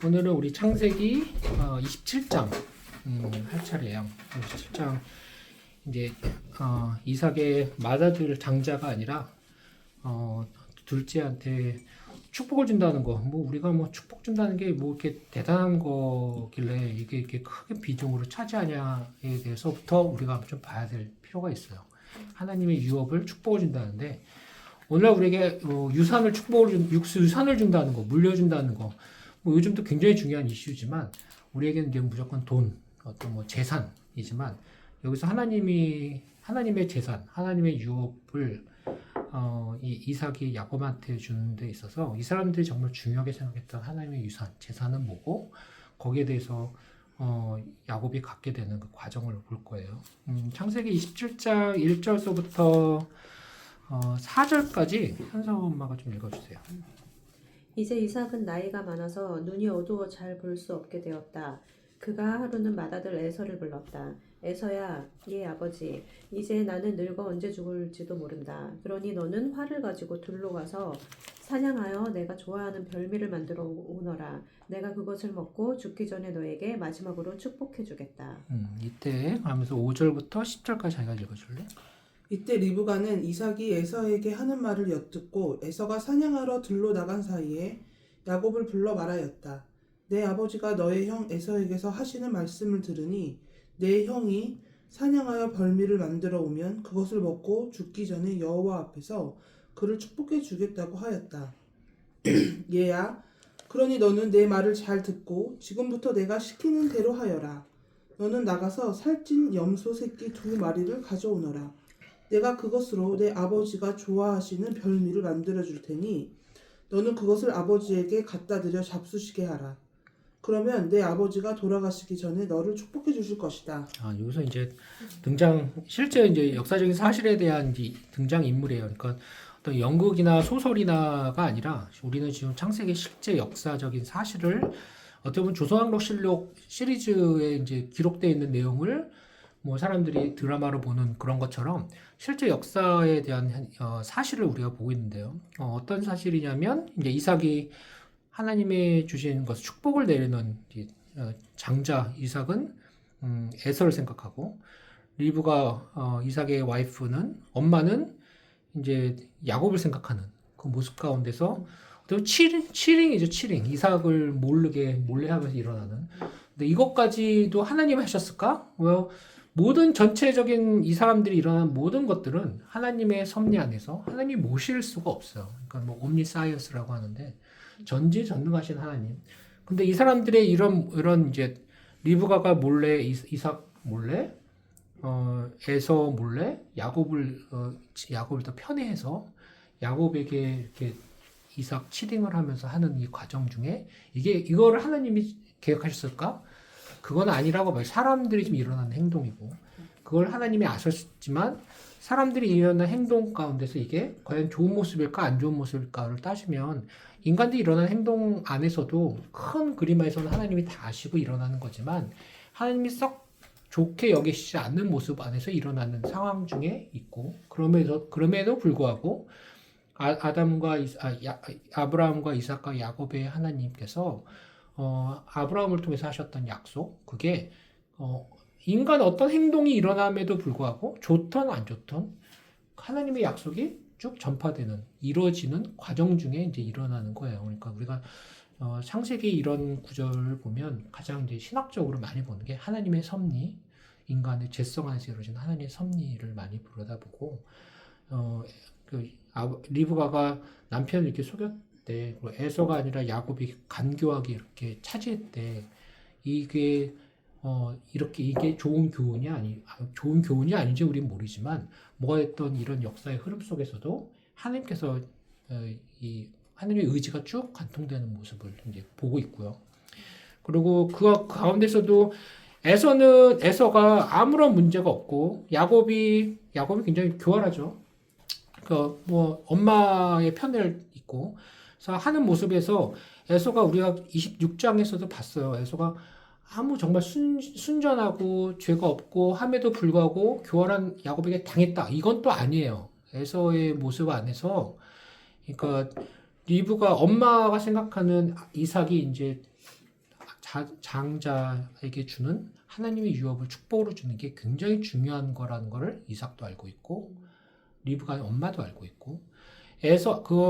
오늘은 우리 창세기 27장 할 차례예요. 27장 이제 이삭의 맏아들 장자가 아니라 둘째한테 축복을 준다는 거. 뭐 우리가 뭐 축복 준다는 게 뭐 이렇게 대단한 거길래 이게 이렇게 크게 비중으로 차지하냐에 대해서부터 우리가 좀 봐야 될 필요가 있어요. 하나님의 유업을 축복을 준다는데 오늘 우리에게 유산을 유산을 준다는 거, 물려준다는 거. 뭐 요즘도 굉장히 중요한 이슈지만 우리에게는 이제 무조건 돈, 어떤 뭐 재산이지만 여기서 하나님의 재산, 하나님의 유업을 이 이삭이 야곱한테 주는 데 있어서 이 사람들이 정말 중요하게 생각했던 하나님의 유산, 재산은 뭐고 거기에 대해서 야곱이 갖게 되는 그 과정을 볼 거예요. 창세기 27장 1절서부터 4절까지 현성 엄마가 좀 읽어주세요. 이제 이삭은 나이가 많아서 눈이 어두워 잘 볼 수 없게 되었다. 그가 하루는 맏아들 에서를 불렀다. 에서야, 예 아버지, 이제 나는 늙어 언제 죽을지도 모른다. 그러니 너는 활을 가지고 들로 가서 사냥하여 내가 좋아하는 별미를 만들어 오너라. 내가 그것을 먹고 죽기 전에 너에게 마지막으로 축복해 주겠다. 이때 하면서 5절부터 10절까지 자기가 읽어줄래? 이때 리브가는 이삭이 에서에게 하는 말을 엿듣고 에서가 사냥하러 들로 나간 사이에 야곱을 불러 말하였다. 내 아버지가 너의 형 에서에게서 하시는 말씀을 들으니 내 형이 사냥하여 벌미를 만들어 오면 그것을 먹고 죽기 전에 여호와 앞에서 그를 축복해 주겠다고 하였다. 얘야, 그러니 너는 내 말을 잘 듣고 지금부터 내가 시키는 대로 하여라. 너는 나가서 살찐 염소 새끼 2마리를 가져오너라. 내가 그것으로 내 아버지가 좋아하시는 별미를 만들어 줄 테니 너는 그것을 아버지에게 갖다 드려 잡수시게 하라. 그러면 내 아버지가 돌아가시기 전에 너를 축복해 주실 것이다. 여기서 이제 실제 이제 역사적인 사실에 대한 이제 등장 인물이에요. 그러니까 어떤 연극이나 소설이나가 아니라 우리는 지금 창세기 실제 역사적인 사실을 어떻게 보면 조선왕록실록 시리즈에 이제 기록되어 있는 내용을 뭐 사람들이 드라마로 보는 그런 것처럼 실제 역사에 대한 사실을 우리가 보고 있는데요. 어떤 사실이냐면 이제 이삭이 하나님의 주신 것 축복을 내리는 장자 이삭은 에서를 생각하고 리브가 이삭의 와이프는 엄마는 이제 야곱을 생각하는 그 모습 가운데서 또 치링이죠, 치링. 이삭을 몰래 하면서 일어나는. 근데 이것까지도 하나님이 하셨을까? 모든 전체적인 이 사람들이 일어난 모든 것들은 하나님의 섭리 안에서 하나님이 모실 수가 없어요. 그러니까 뭐 옴니사이언스라고 하는데 전지전능하신 하나님. 근데 이 사람들의 이런 이제 리브가가 몰래 이삭 몰래 에서 몰래 야곱을 더 편애해서 야곱에게 이렇게 이삭 치딩을 하면서 하는 이 과정 중에 이거를 하나님이 계획하셨을까? 그건 아니라고 봐요. 사람들이 좀 일어나는 행동이고 그걸 하나님이 아셨지만 사람들이 일어나는 행동 가운데서 이게 과연 좋은 모습일까 안 좋은 모습일까를 따지면 인간들이 일어나는 행동 안에서도 큰 그림 안에서는 하나님이 다 아시고 일어나는 거지만 하나님이 썩 좋게 여기시지 않는 모습 안에서 일어나는 상황 중에 있고 그럼에도 불구하고 아브라함과 이삭과 야곱의 하나님께서 아브라함을 통해서 하셨던 약속, 그게 인간 어떤 행동이 일어남에도 불구하고 좋든 안 좋든 하나님의 약속이 쭉 전파되는 이루어지는 과정 중에 이제 일어나는 거예요. 그러니까 우리가 창세기 이런 구절을 보면 가장 이제 신학적으로 많이 보는 게 하나님의 섭리, 인간의 죄성 안에서 이루어지는 하나님의 섭리를 많이 들여다보고 리브가가 남편을 이렇게 속였대. 그리고 에서가 아니라 야곱이 간교하게 이렇게 차지했대. 이게 이게 좋은 교훈이 아닌지 우리는 모르지만 뭐가 됐던 이런 역사의 흐름 속에서도 하나님께서 이 하나님의 의지가 쭉 관통되는 모습을 이제 보고 있고요. 그리고 그 가운데서도 에서가 아무런 문제가 없고 야곱이 굉장히 교활하죠. 뭐 엄마의 편을 있고 그래서 하는 모습에서 에서가 우리가 26장에서도 봤어요. 에서가 정말 순전하고 죄가 없고 함에도 불구하고 교활한 야곱에게 당했다. 이건 또 아니에요. 에서의 모습 안에서 그러니까 리브가 엄마가 생각하는 이삭이 이제 장자에게 주는 하나님의 유업을 축복으로 주는 게 굉장히 중요한 거라는 거를 이삭도 알고 있고 리브가 엄마도 알고 있고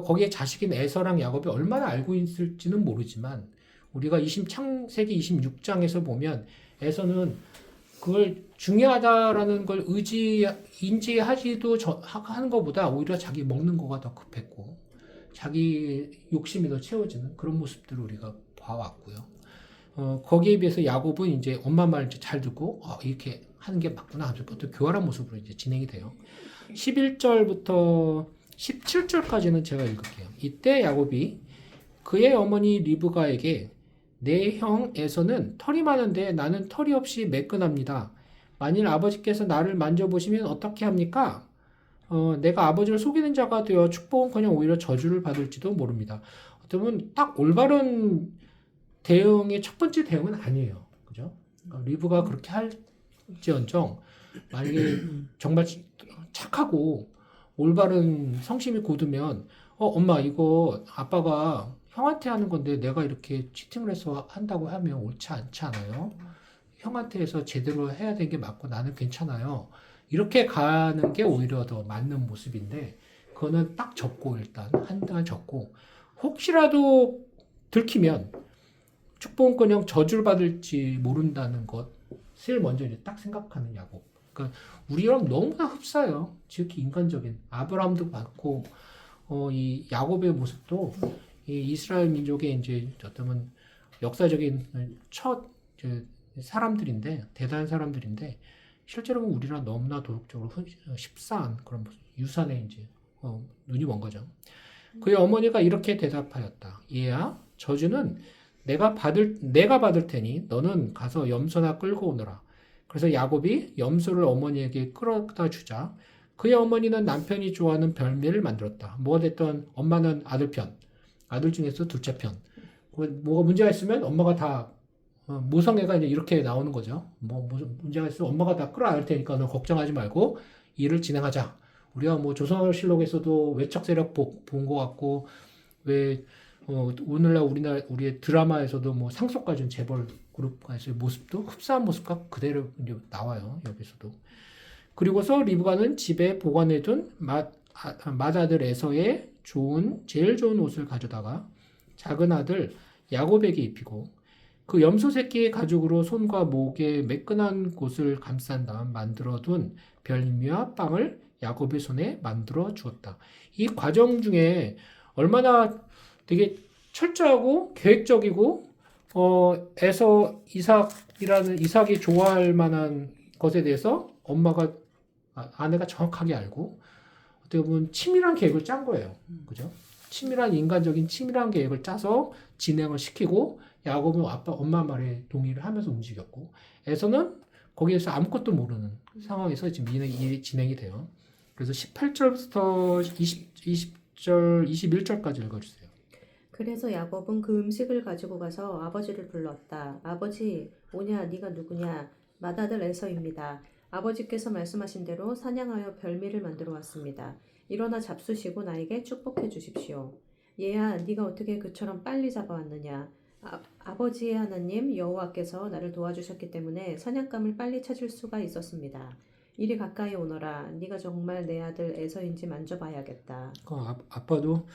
거기에 자식인 에서랑 야곱이 얼마나 알고 있을지는 모르지만 우리가 창세기 26장에서 보면 에서는 그걸 중요하다라는 걸 인지하지도 하는 것보다 오히려 자기 먹는 거가 더 급했고 자기 욕심이 더 채워지는 그런 모습들을 우리가 봐왔고요. 거기에 비해서 야곱은 이제 엄마 말 잘 듣고 이렇게 하는 게 맞구나 하면서 또 교활한 모습으로 이제 진행이 돼요. 11절부터 17절까지는 제가 읽을게요. 이때 야곱이 그의 어머니 리브가에게 내 형 에서는 털이 많은데 나는 털이 없이 매끈합니다. 만일 아버지께서 나를 만져보시면 어떻게 합니까? 내가 아버지를 속이는 자가 되어 축복은커녕 오히려 저주를 받을지도 모릅니다. 어쩌면 딱 올바른 대응의 첫 번째 대응은 아니에요. 그죠? 리브가 그렇게 할지언정 만약에 정말 착하고 올바른 성심이 곧으면 엄마 이거 아빠가 형한테 하는 건데 내가 이렇게 치팅을 해서 한다고 하면 옳지 않지 않아요? 형한테 해서 제대로 해야 되는 게 맞고 나는 괜찮아요. 이렇게 가는 게 오히려 더 맞는 모습인데 그거는 딱 접고 일단 한동안 접고 혹시라도 들키면 축복은커녕 저주를 받을지 모른다는 것을 먼저 이제 딱 생각하는 야곱. 그러니까 우리랑 너무나 흡사해요. 지극히 인간적인 아브라함도 봤고 이 야곱의 모습도 이 이스라엘 민족의 이제 어쩌면 역사적인 첫 사람들인데 대단한 사람들인데 실제로는 우리랑 너무나 도덕적으로 십사한 그런 유산의 이제 눈이 먼 거죠. 그의 어머니가 이렇게 대답하였다. 얘야, 저주는 내가 받을 테니 너는 가서 염소나 끌고 오너라. 그래서 야곱이 염소를 어머니에게 끌어다 주자 그의 어머니는 남편이 좋아하는 별미를 만들었다. 뭐가 됐든 엄마는 아들 중에서 둘째 편. 뭐가 문제가 있으면 엄마가 다 모성애가 이제 이렇게 나오는 거죠. 문제가 있으면 엄마가 다 끌어안을 테니까 너 걱정하지 말고 일을 진행하자. 우리가 조선실록에서도 외척 세력 본 것 같고 오늘날 우리의 드라마에서도 상속가 준 재벌 그룹과의 모습도 흡사한 모습과 그대로 이제 나와요. 여기서도. 그리고서 리브가는 집에 보관해둔 맏아들 에서의 제일 좋은 옷을 가져다가 작은 아들 야곱에게 입히고 그 염소 새끼의 가죽으로 손과 목에 매끈한 곳을 감싼 다음 만들어둔 별미와 빵을 야곱의 손에 만들어 주었다. 이 과정 중에 얼마나 되게 철저하고 계획적이고 이삭이 좋아할 만한 것에 대해서 아내가 정확하게 알고 어떻게 보면 치밀한 계획을 짠 거예요. 그죠? 인간적인 치밀한 계획을 짜서 진행을 시키고 야곱은 엄마 말에 동의를 하면서 움직였고 에서는 거기에서 아무것도 모르는 상황에서 지금 일이 진행이 돼요. 그래서 18절부터 20절, 21절까지 읽어주세요. 그래서 야곱은 그 음식을 가지고 가서 아버지를 불렀다. 아버지, 오냐, 네가 누구냐? 맏아들 에서입니다. 아버지께서 말씀하신 대로 사냥하여 별미를 만들어 왔습니다. 일어나 잡수시고 나에게 축복해 주십시오. 얘야, 네가 어떻게 그처럼 빨리 잡아왔느냐? 아버지의 하나님 여호와께서 나를 도와주셨기 때문에 사냥감을 빨리 찾을 수가 있었습니다. 이리 가까이 오너라. 네가 정말 내 아들 에서인지 만져봐야겠다. 아빠도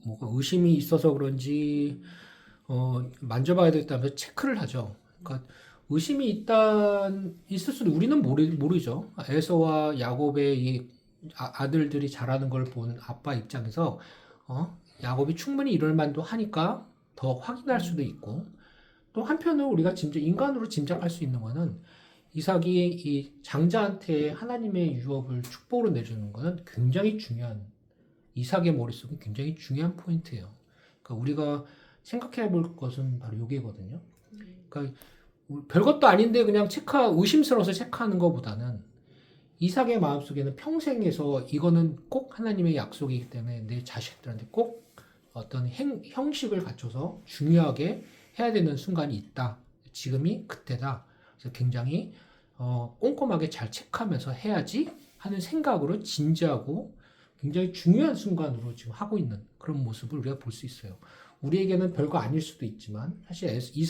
뭐가 의심이 있어서 그런지 만져봐야 되겠다면서 체크를 하죠. 그러니까 의심이 있을 수도 우리는 모르죠. 에서와 야곱의 이 아들들이 자라는 걸 보는 아빠 입장에서 야곱이 충분히 이럴 만도 하니까 더 확인할 수도 있고 또 한편으로 우리가 인간으로 짐작할 수 있는 거는 이삭이 이 장자한테 하나님의 유업을 축복으로 내주는 거는 굉장히 중요한 이삭의 머릿속은 굉장히 중요한 포인트예요. 그러니까 우리가 생각해 볼 것은 바로 요게거든요. 그러니까 별것도 아닌데 그냥 의심스러워서 체크하는 것보다는 이삭의 마음속에는 평생에서 이거는 꼭 하나님의 약속이기 때문에 내 자식들한테 꼭 어떤 형식을 갖춰서 중요하게 해야 되는 순간이 있다. 지금이 그때다. 그래서 굉장히 꼼꼼하게 잘 체크하면서 해야지 하는 생각으로 진지하고 굉장히 중요한 순간으로 지금 하고 있는 그런 모습을 우리가 볼 수 있어요. 우리에게는 별거 아닐 수도 있지만 사실